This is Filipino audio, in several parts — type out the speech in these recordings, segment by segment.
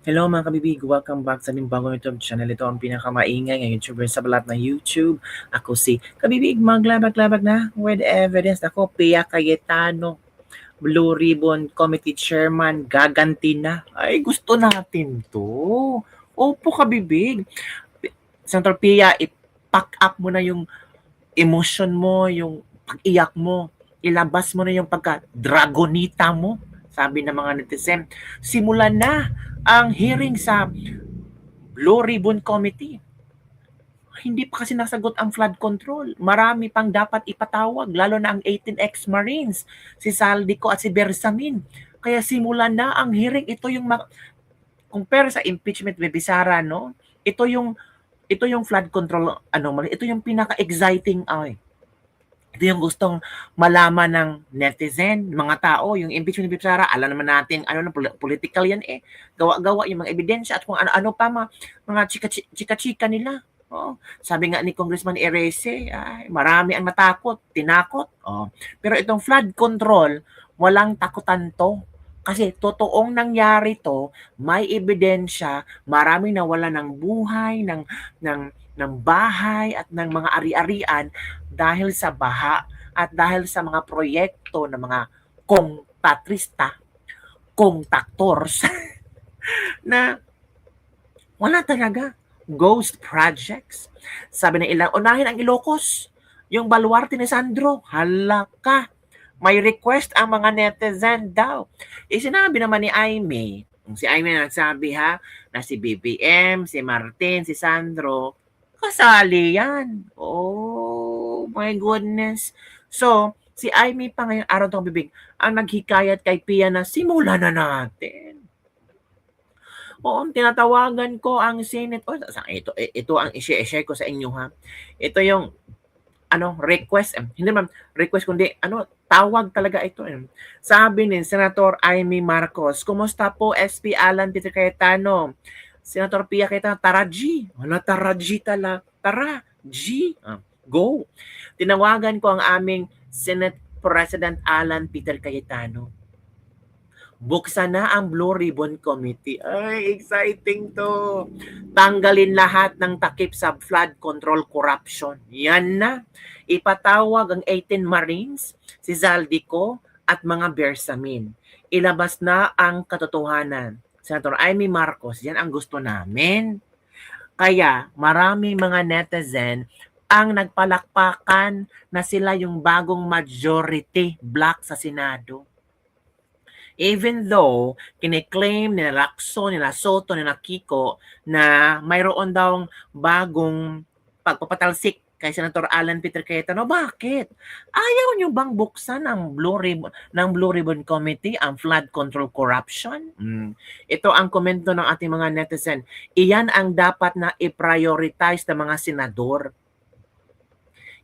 Hello mga kabibig, welcome back sa aming bagong YouTube channel. Ito ang pinakamaingay ng YouTuber sa balat ng YouTube. Ako si Kabibig, maglabag-labag na with evidence. Ako, Pia Cayetano, Blue Ribbon Committee Chairman, gaganti na. Ay, gusto natin to. Opo, Kabibig. Senator Pia, i-pack up mo na yung emotion mo, yung pag-iyak mo. Ilabas mo na yung pagka-dragonita mo. Sabi ng mga netizen, simulan na ang hearing sa Blue Ribbon Committee. Hindi pa kasi nasagot ang flood control. Marami pang dapat ipatawag, lalo na ang 18 ex-Marines, si Saldico at si Bersamin. Kaya simulan na ang hearing. Ito yung compare sa impeachment Bebisara, no? Ito yung flood control, ito yung pinaka-exciting ito yung gustong malaman ng netizen, mga tao, yung impeachment ni Bibsara, alam naman natin, political yan eh. Gawa-gawa yung mga ebidensya at kung ano-ano pa, mga chika-chika nila. Oh, sabi nga ni Congressman Erese, ay, marami ang natakot, tinakot. Oh. Pero itong flood control, walang takutan to. Kasi totoong nangyari to, may ebidensya, maraming nawala ng buhay, ng bahay at ng mga ari-arian dahil sa baha at dahil sa mga proyekto ng mga kongtatrista, kongtaktors na wala talaga. Ghost projects. Sabi ng ilang, unahin ang Ilocos. Yung baluarte ni Sandro, hala ka. May request ang mga netizen daw. Sinabi naman ni Aimee, si Aimee na nagsabi na si BBM, si Martin, si Sandro, kasali yan. Oh my goodness. So, si Aimee pa ngayong araw tong bibig, ang naghikayat kay Pia na simulan na natin. Oo, tinatawagan ko ang Senate. Ito ang i-share ko sa inyo Ito yung request, hindi naman request kundi tawag talaga ito. Sabi ni Senator Amy Marcos, kumusta po SP Alan Peter Cayetano? Senator Pia Cayetano, tara G. Wala, tara G tala. Tara G. Go. Tinawagan ko ang aming Senate President Alan Peter Cayetano. Buksan na ang Blue Ribbon Committee. Ay, exciting to. Tanggalin lahat ng takip sa flood control corruption. Yan na. Ipatawag ang 18 Marines, si Zaldico at mga Bersamin. Ilabas na ang katotohanan. Senator Amy Marcos, yan ang gusto namin. Kaya maraming mga netizen ang nagpalakpakan na sila yung bagong majority block sa Senado. Even though kine-claim ni Lacson, ni Soto, ni Kiko na mayroon daw bagong pagpapatalsik kay Senator Alan Peter Cayetano. Bakit? Ayaw niyo bang buksan ang Blue Ribbon Committee ang flood control corruption? Ito ang komento ng ating mga netizen. Iyan ang dapat na i-prioritize ng mga senador.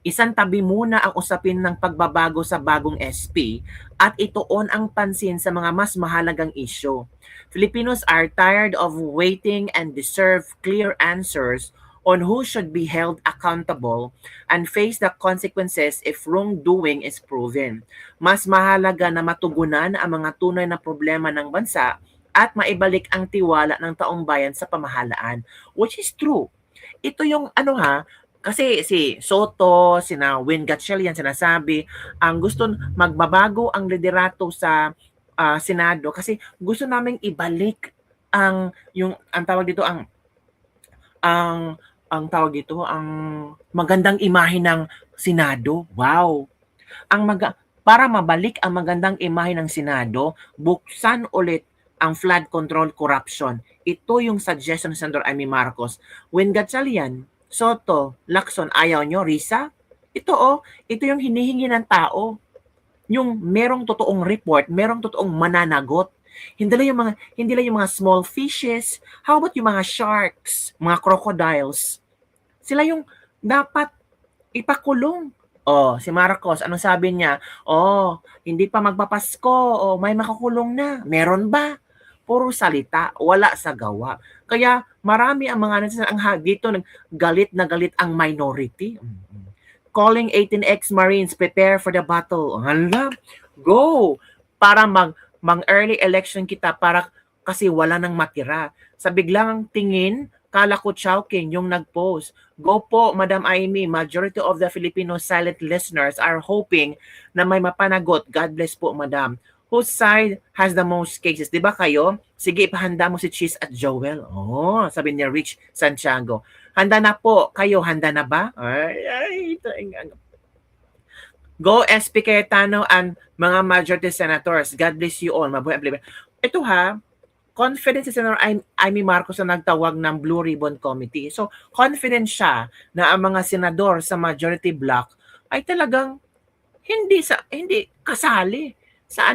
Isang tabi muna ang usapin ng pagbabago sa bagong SP at ituon ang pansin sa mga mas mahalagang isyu. Filipinos are tired of waiting and deserve clear answers on who should be held accountable and face the consequences if wrongdoing is proven. Mas mahalaga na matugunan ang mga tunay na problema ng bansa at maibalik ang tiwala ng taong bayan sa pamahalaan, which is true. Ito yung kasi si Soto, sina Win Gatchalian sinasabi, ang gusto magbabago ang liderato sa Senado kasi gusto naming ibalik ang tawag dito ang magandang imahe ng Senado. Wow. Para mabalik ang magandang imahe ng Senado, buksan ulit ang flood control corruption. Ito yung suggestion ni Senator Amy Marcos. Win Gatchalian, Soto, Lacson, ayaw nyo, Risa? Ito yung hinihingi ng tao. Yung merong totoong report, merong totoong mananagot. Hindi lang yung mga small fishes. How about yung mga sharks, mga crocodiles? Sila yung dapat ipakulong. Si Marcos, anong sabi niya? Hindi pa magpapasko, may makakulong na. Meron ba? Puro salita, wala sa gawa. Kaya marami ang mga dito galit na galit ang minority. Calling 18 ex-Marines, prepare for the battle. Hala, go! Para mang early election kita para kasi wala nang matira. Sa biglang tingin, kala ko Chowking yung nag-post. Go po, Madam Amy. Majority of the Filipino silent listeners are hoping na may mapanagot. God bless po, Madam. Whose side has the most cases? Di ba kayo? Sige, ipahanda mo si Cheese at Joel. Oh, sabi ni Rich Santiago. Handa na po. Kayo, handa na ba? Ito. Go SP Cayetano and mga majority senators. God bless you all. Mabuhay ang Pilipinas. Ito ha, confident si Senator Amy Marcos na nagtawag ng Blue Ribbon Committee. So, confident siya na ang mga senador sa majority block ay talagang hindi kasali sa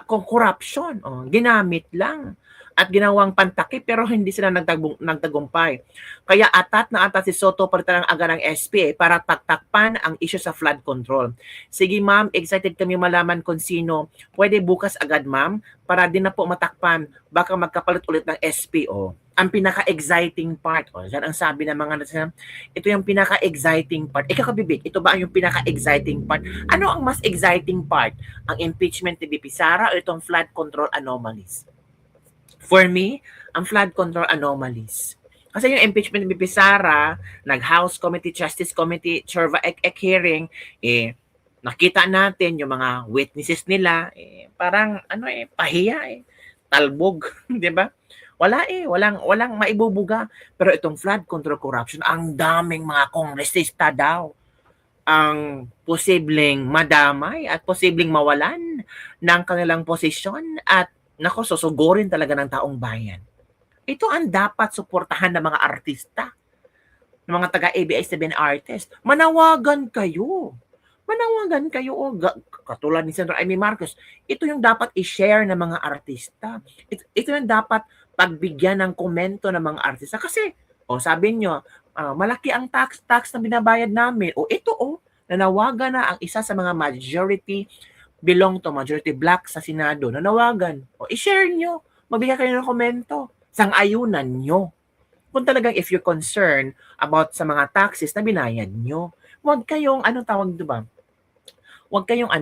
corruption. Ginamit lang at ginawang pantakip pero hindi sila nagtagumpay. Kaya atat na atat si Soto palitan ng aga ng SP para taktakpan ang issue sa flood control. Sige ma'am, excited kami malaman kung sino. Pwede bukas agad ma'am para din na po matakpan. Baka magkapalit ulit ng SP. Ang pinaka-exciting part. Yan ang sabi ng mga natin. Ito yung pinaka-exciting part. Ikaw kabibig, ito ba yung pinaka-exciting part? Ano ang mas exciting part? Ang impeachment ni BP Sara o itong flood control anomalies? For me, ang flood control anomalies. Kasi yung impeachment ni BP Sara, nag-House Committee, Justice Committee, Chorva ek hearing, nakita natin yung mga witnesses nila, parang pahiya talbog, di ba? Walang maibubuga. Pero itong flood control corruption, ang daming mga kongresista daw ang posibleng madamay at posibleng mawalan ng kanilang posisyon at susugurin talaga ng taong bayan. Ito ang dapat suportahan ng mga artista, ng mga taga-ABS-CBN artist. Manawagan kayo. Katulad ni Senator Amy Marcos, ito yung dapat i-share ng mga artista. Ito yung dapat pagbigyan ng komento ng mga artista. Kasi, sabi nyo, malaki ang tax na binabayad namin. Nanawagan na ang isa sa mga majority black sa Senado. Nanawagan. I-share nyo. Magbigay kayo ng komento. Sang-ayunan nyo. Kung talagang if you're concerned about sa mga taxes na binayad nyo, huwag kayong, Huwag kayong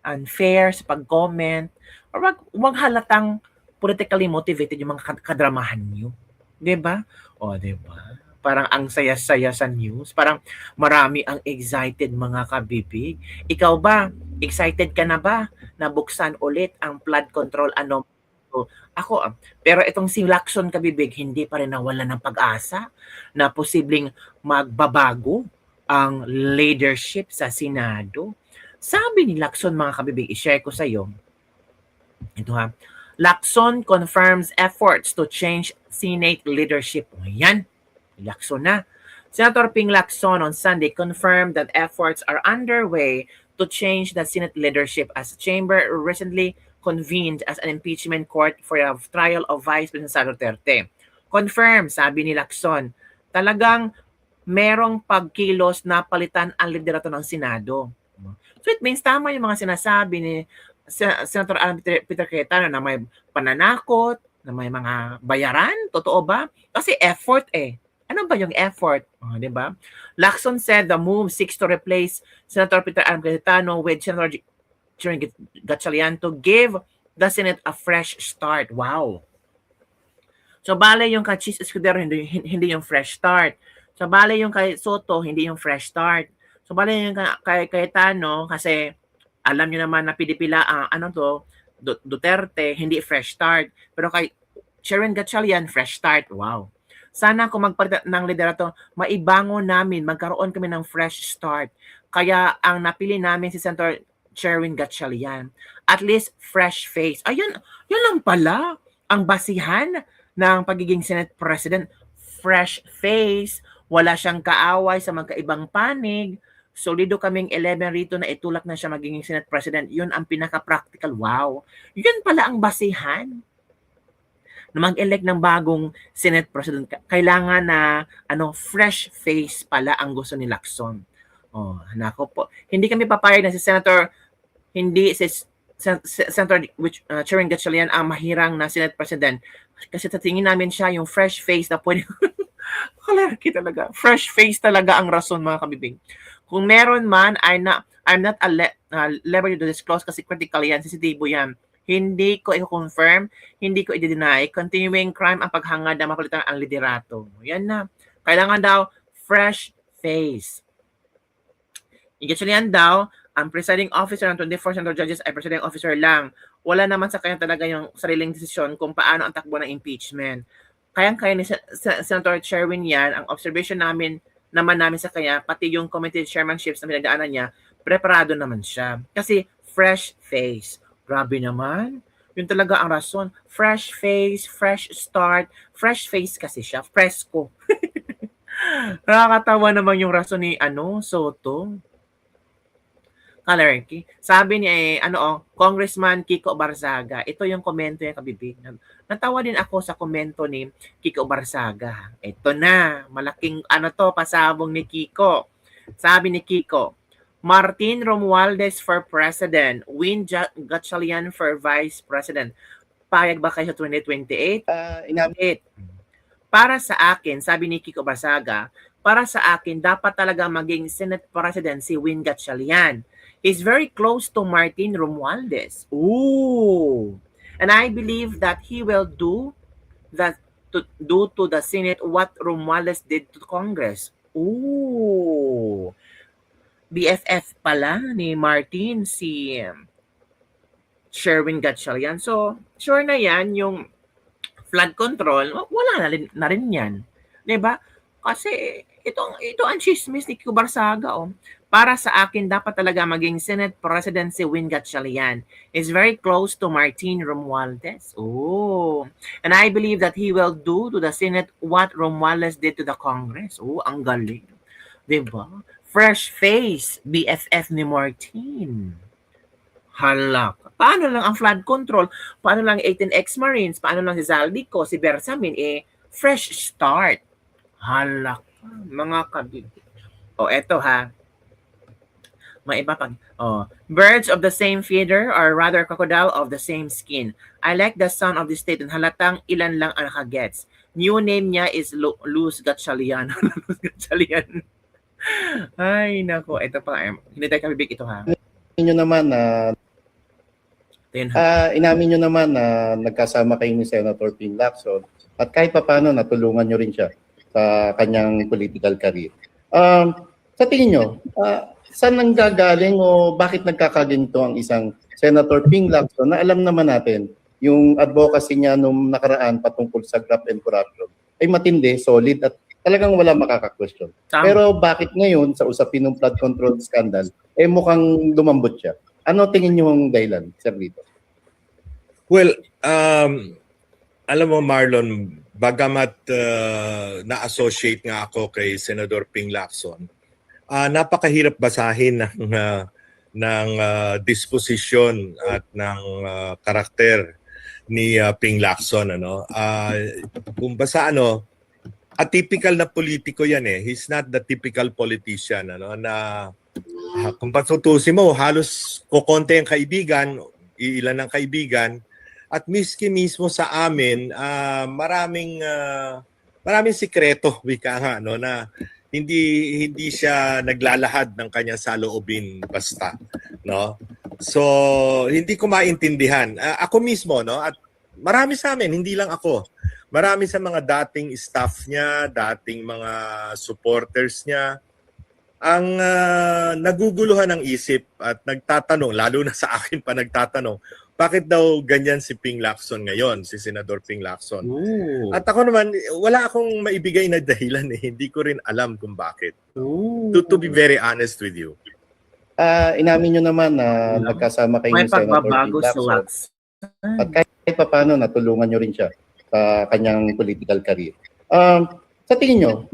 unfair sa pag-comment or wag halatang politically motivated yung mga kadramahan nyo. 'Di ba? Parang ang saya-saya sa news. Parang marami ang excited mga kabibig. Ikaw ba? Excited ka na ba na buksan ulit ang flood control ako, pero itong si Lacson kabibig, hindi pa rin nawala ng pag-asa na posibleng magbabago ang leadership sa Senado. Sabi ni Lacson mga kabibig, i-share ko sa iyo. Ito ha. Lacson confirms efforts to change Senate leadership. Yan. Lacson na. Senator Ping Lacson on Sunday confirmed that efforts are underway to change the Senate leadership as the chamber recently convened as an impeachment court for a trial of Vice President Sara Duterte. Confirmed, sabi ni Lacson, talagang merong pagkilos na palitan ang liderato ng Senado. So it means tama yung mga sinasabi ni Senator Alan Peter Cayetano na may pananakot, na may mga bayaran, totoo ba? Kasi effort Ano ba yung effort? Di ba? Lacson said the move seeks to replace Senator Peter Alan Cayetano with Senator Cherin Gatchalian to give the Senate a fresh start. Wow. So bale yung kay Chis Escudero hindi yung fresh start. So bale yung kay Soto hindi yung fresh start. So bale yung kay Cayetano kasi alam niyo naman na pidipila Duterte hindi fresh start. Pero kay Cherin Gatchalian fresh start. Wow. Sana kung magpalit ng liderato, maibangon namin, magkaroon kami ng fresh start. Kaya ang napili namin si Senator Cherin Gatchalian. At least fresh face. Ayun, yun lang pala ang basihan ng pagiging Senate President. Fresh face, wala siyang kaaway sa magkaibang panig. Solido kaming 11 rito na itulak na siya magiging Senate President. Yun ang pinaka-practical. Wow. Yun pala ang basihan na mag-elect ng bagong Senate President. Kailangan na fresh face pala ang gusto ni Lacson. Nako po. Hindi kami papayag na si Senator Cherin Gatchalian ang mahirang na Senate President. Kasi tatingin namin siya yung fresh face na pwede. Kalerki talaga. Fresh face talaga ang rason mga kabibing. Kung meron man, I'm not liberty to disclose kasi critical yan, sensitibo yan. Hindi ko i-confirm, hindi ko i-deny. Continuing crime ang paghangad na mapalitan ang liderato. Yan na. Kailangan daw fresh face. Yan daw, ang presiding officer ng 24 senator judges ay presiding officer lang. Wala naman sa kanya talaga yung sariling desisyon kung paano ang takbo ng impeachment. Kayang-kaya ni Senator Sherwin yan. Ang observation namin sa kanya, pati yung committee chairmanships na pinagdaanan niya, preparado naman siya. Kasi fresh face. Grabe naman. Yun talaga ang rason. Fresh face, fresh start. Fresh face kasi siya. Fresco. Nakakatawa naman yung rason ni Soto. Kalerky. Sabi ni Congressman Kiko Barzaga. Ito yung komento niya, kabibig. Natawa din ako sa komento ni Kiko Barzaga. Ito na, malaking pasabong ni Kiko. Sabi ni Kiko, Martin Romualdez for President, Win Gatchalian for Vice President. Payag ba kayo sa 2028? Para sa akin, sabi ni Kiko Barzaga, para sa akin, dapat talaga maging Senate President si Win Gatchalian. He's very close to Martin Romualdez. Ooh. And I believe that he will do to the Senate what Romualdez did to Congress. Ooh. BFF pala ni Martin si Sherwin Gatchalian. So, sure na yan, yung flood control, wala na rin yan. Diba? Kasi ito ang chismis ni Kiko Barzaga. Para sa akin, dapat talaga maging Senate President si Win Gatchalian. Is very close to Martin Romualdez. Oh. And I believe that he will do to the Senate what Romualdez did to the Congress. Oh, ang galing. Diba? Fresh face, BFF ni Martin. Halak. Paano lang ang flood control? Paano lang 18 ex-Marines? Paano lang si Zaldico, si Bersamin? Fresh start. Halak. Mga kabibig. Eto ha. May iba pag. Birds of the same feather or rather crocodile of the same skin. I like the sound of this statement. Halatang ilan lang ang nakagets. New name niya is Luz Gatchalian. Luz Gatchalian. Ay, nako. Ito pa. Hindi tayo kabibig ito ha. Inamin nyo naman na nagkasama kayo ni Senator Ping Lacson at kahit paano natulungan nyo rin siya sa kanyang political career. Sa tingin nyo, saan nanggagaling o bakit nagkakaginto ang isang Senator Ping Lacson na alam naman natin yung advocacy niya nung nakaraan patungkol sa graft and corruption ay matindi, solid at talagang wala makaka-question. Pero bakit ngayon sa usapin ng flood control scandal mukhang lumambot siya? Ano tingin niyo ang dahilan, Sir Lito? Well, alam mo Marlon, bagamat na-associate nga ako kay Senador Ping Lacson, napakahirap basahin ng disposition at ng karakter ni Ping Lacson. Kung basa atypical na politiko yan He's not the typical politician na kung patutusin mo, halos kukonte ang kaibigan, ilan ang kaibigan, at miski mismo sa amin, maraming sikreto, wika nga, na hindi siya naglalahad ng kanyang saloobin basta. No? So, hindi ko maintindihan. Ako mismo, at marami sa amin, hindi lang ako, marami sa mga dating staff niya, dating mga supporters niya, ang naguguluhan ng isip at nagtatanong, lalo na sa akin pa nagtatanong, bakit daw ganyan si Ping Lacson ngayon, si Senador Ping Lacson? Ooh. At ako naman, wala akong maibigay na dahilan hindi ko rin alam kung bakit. To be very honest with you. Inamin nyo naman na nagkasama kayo ni Senator Ping Lacson at kahit paano natulungan nyo rin siya sa kanyang political career. Sa tingin nyo,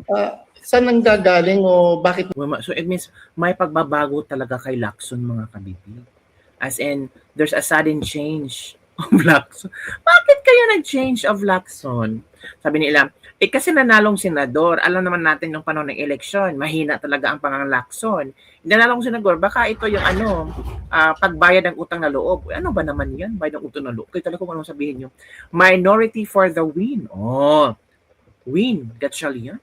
saan nanggagaling o bakit? So it means may pagbabago talaga kay Lacson, mga kabibig. As in, there's a sudden change of Lacson. Bakit kayo nag-change of Lacson? Sabi nila, kasi nanalong senador. Alam naman natin yung panahon ng eleksyon, mahina talaga ang pangang Lacson. Nanalong senador, baka ito yung pagbayad ng utang na loob. Ano ba naman yan? Bayad ng utang na loob. Kaya talaga kung anong sabihin nyo. Minority for the win. Win. Gatchalian.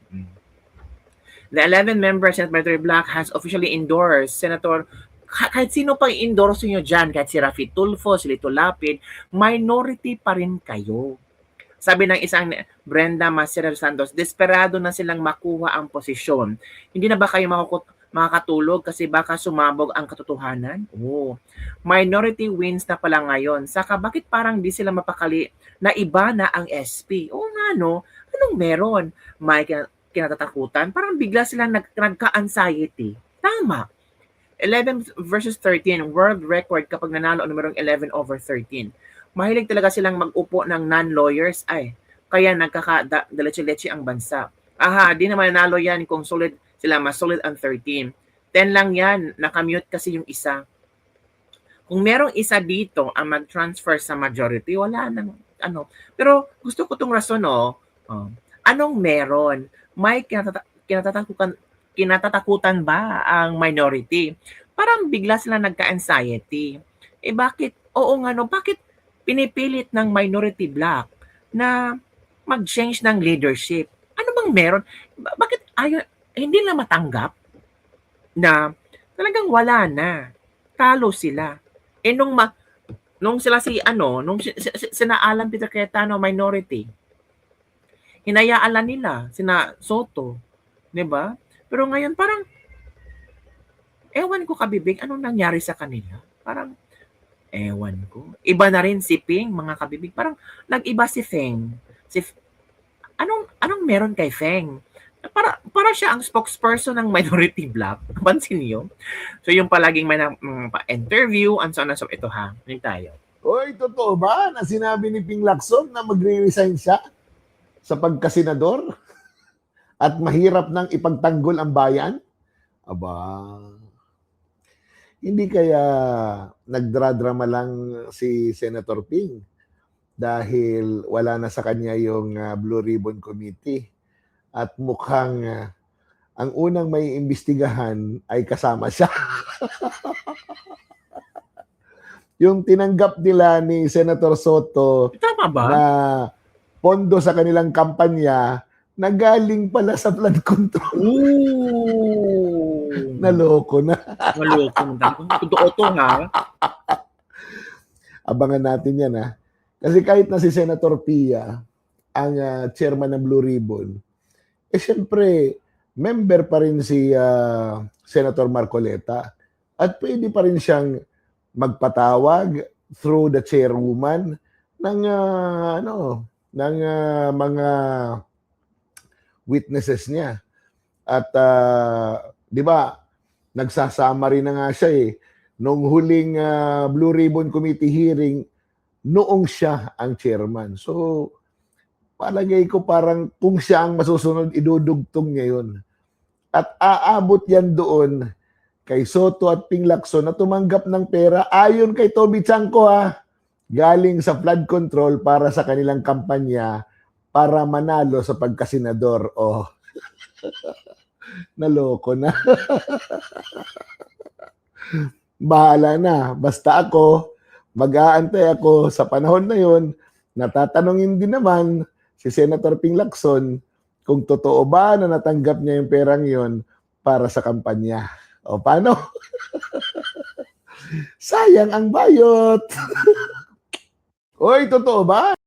The 11-member Senate Majority Bloc has officially endorsed Senator kahit sino pang i-endorse nyo dyan, kahit si Rafi Tulfo, si Lito Lapid, minority pa rin kayo. Sabi ng isang Brenda Macerer Santos, desperado na silang makuha ang posisyon. Hindi na ba kayo makakatulog kasi baka sumabog ang katotohanan? Oo. Minority wins na pala ngayon. Saka bakit parang di sila mapakali na iba na ang SP? Oo nga no, anong meron? May kinatatakutan? Parang bigla silang nagka-anxiety. Tama. 11 versus 13, world record kapag nanalo ang numerong 11 over 13. Mahilig talaga silang mag-upo ng non-lawyers ay kaya nagkaka-deleche-leche ang bansa. Aha, di naman nanalo yan kung solid sila, mas solid ang 13. 10 lang yan, nakamute kasi yung isa. Kung merong isa dito ang mag-transfer sa majority, wala nang ano. Pero gusto ko tong rason, no? Anong meron? May kinatatakutan ba ang minority? Parang bigla sila nagka-anxiety. Eh bakit? Oo nga no, bakit pinipilit ng minority bloc na mag-change ng leadership? Ano bang meron? Bakit hindi na matanggap na talagang wala na. Talo sila. Eh nung sila nung sina Alan Peter Cayetano minority, hinayaan lang nila sina Soto, 'di ba? Pero ngayon parang ewan ko kabibig, anong nangyari sa kanila? Parang ewan ko. Iba na rin si Ping, mga kabibig. Parang nag-iba si Feng. Anong meron kay Feng? Para siya ang spokesperson ng minority bloc. Pansin niyo? So yung palaging may interview and so on and so ito ha. Hindi tayo. Oy, totoo ba na sinabi ni Ping Lacson na magre-resign siya sa pagkasenador at mahirap nang ipagtanggol ang bayan? Aba, hindi kaya nagdradrama lang si Senator Ping dahil wala na sa kanya yung Blue Ribbon Committee at mukhang ang unang may imbestigahan ay kasama siya. Yung tinanggap nila ni Senator Soto Tama ba? na pondo sa kanilang kampanya na galing pala sa flood control. Ooh! Naloko na. Maloko na. Totoo to ha. Abangan natin yan ha. Kasi kahit na si Senator Pia ang chairman ng Blue Ribbon, eh siyempre, member pa rin si Senator Marcoleta at pwede pa rin siyang magpatawag through the chairwoman ng mga witnesses niya. At 'di ba, nagsasama rin na nga siya nung huling Blue Ribbon Committee hearing noong siya ang chairman. So palagay ko parang kung siya ang masusunod, idudugtong niya yun. At aabot yan doon kay Soto at Ping Lacson na tumanggap ng pera ayon kay Toby Chanco galing sa flood control para sa kanilang kampanya para manalo sa pagkasenador. Oh, naloko na. Bahala na. Basta ako, mag-aantay ako sa panahon na yun. Natatanungin din naman si Senator Ping Lacson kung totoo ba na natanggap niya yung perang yon para sa kampanya. O paano? Sayang ang bayot. Oy, totoo ba?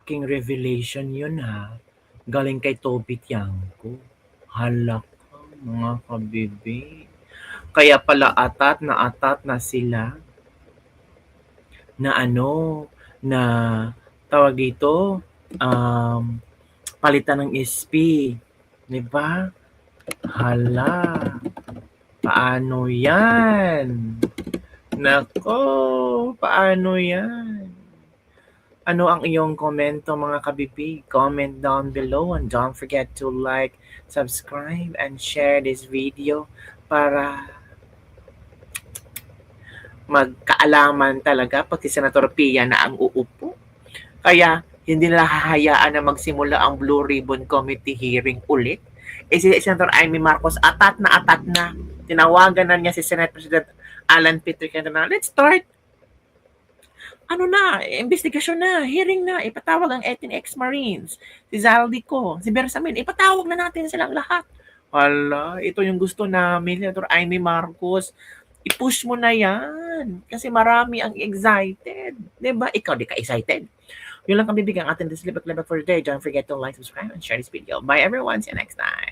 King revelation yun ha. Galing kay Toby Tiangco. Halak mga kabibi. Kaya pala atat na sila na na tawag dito, palitan ng SP. Diba? Hala. Paano yan? Nako, paano yan? Ano ang iyong komento mga kabibig? Comment down below and don't forget to like, subscribe, and share this video para magkaalaman talaga pati Senator Pia na ang uupo. Kaya hindi nila hahayaan na magsimula ang Blue Ribbon Committee hearing ulit. Eh si Senator Amy Marcos atat na. Tinawagan na niya si Senate President Alan Peter Cayetano. Let's start. Investigasyon na, hearing na, ipatawag ang 18 ex-Marines, si Zaldico, si Bersamin, ipatawag na natin silang lahat. Hala, ito yung gusto namin, Senator Amy Marcos. I-push mo na yan. Kasi marami ang excited. Diba? Ikaw, di ka excited? Yun lang kami bigyan atin this libak for today. Don't forget to like, subscribe, and share this video. Bye everyone. See you next time.